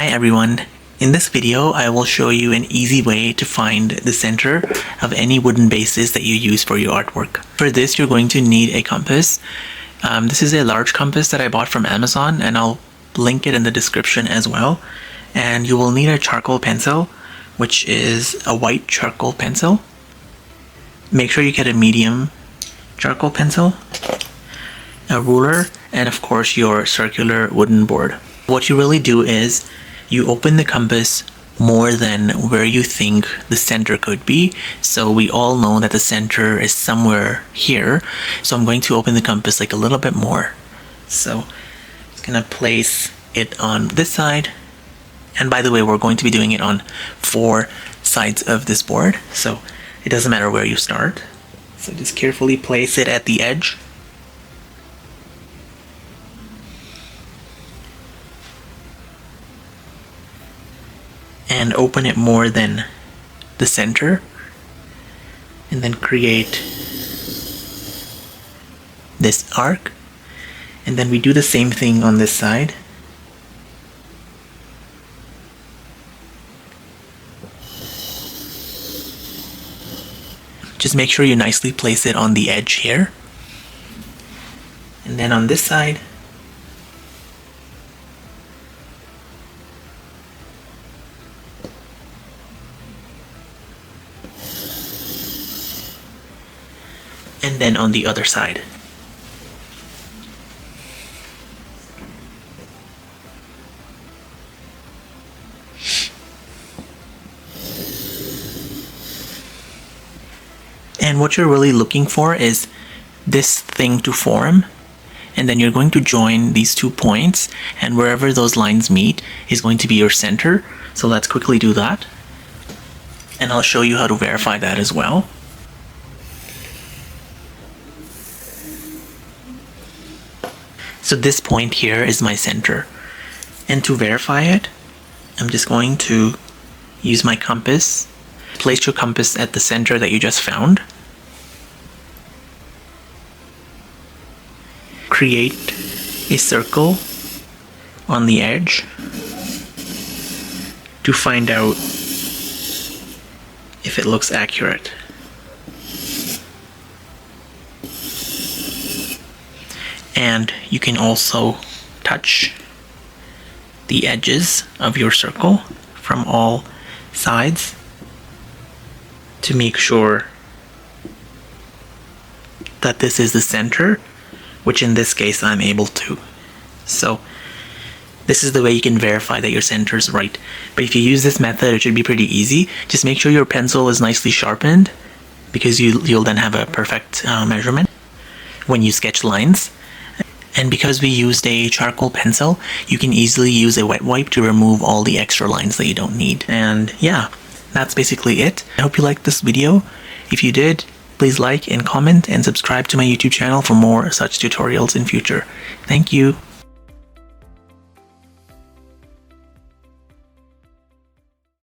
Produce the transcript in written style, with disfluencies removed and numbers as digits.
Hi everyone, in this video I will show you an easy way to find the center of any wooden bases that you use for your artwork. For this you're going to need a compass. This is a large compass that I bought from Amazon and I'll link it in the description as well. And you will need a charcoal pencil, which is a white charcoal pencil. Make sure you get a medium charcoal pencil, a ruler, and of course your circular wooden board. What you really do is you open the compass more than where you think the center could be. So we all know that the center is somewhere here. So I'm going to open the compass like a little bit more. So I'm just gonna place it on this side. And by the way, we're going to be doing it on 4 sides of this board. So it doesn't matter where you start. So just carefully place it at the edge. And open it more than the center, and then create this arc, and then we do the same thing on this side. Just make sure you nicely place it on the edge here, and then on this side and then on the other side. And what you're really looking for is this thing to form, and then you're going to join these 2 points, and wherever those lines meet is going to be your center. So let's quickly do that, and I'll show you how to verify that as well. So this point here is my center, and to verify it, I'm just going to use my compass. Place your compass at the center that you just found. Create a circle on the edge to find out if it looks accurate. And you can also touch the edges of your circle from all sides to make sure that this is the center, which in this case I'm able to. So this is the way you can verify that your center is right. But if you use this method, it should be pretty easy. Just make sure your pencil is nicely sharpened, because you'll then have a perfect measurement when you sketch lines. And because we used a charcoal pencil, you can easily use a wet wipe to remove all the extra lines that you don't need. And yeah, that's basically it. I hope you liked this video. If you did, please like and comment and subscribe to my YouTube channel for more such tutorials in future. Thank you.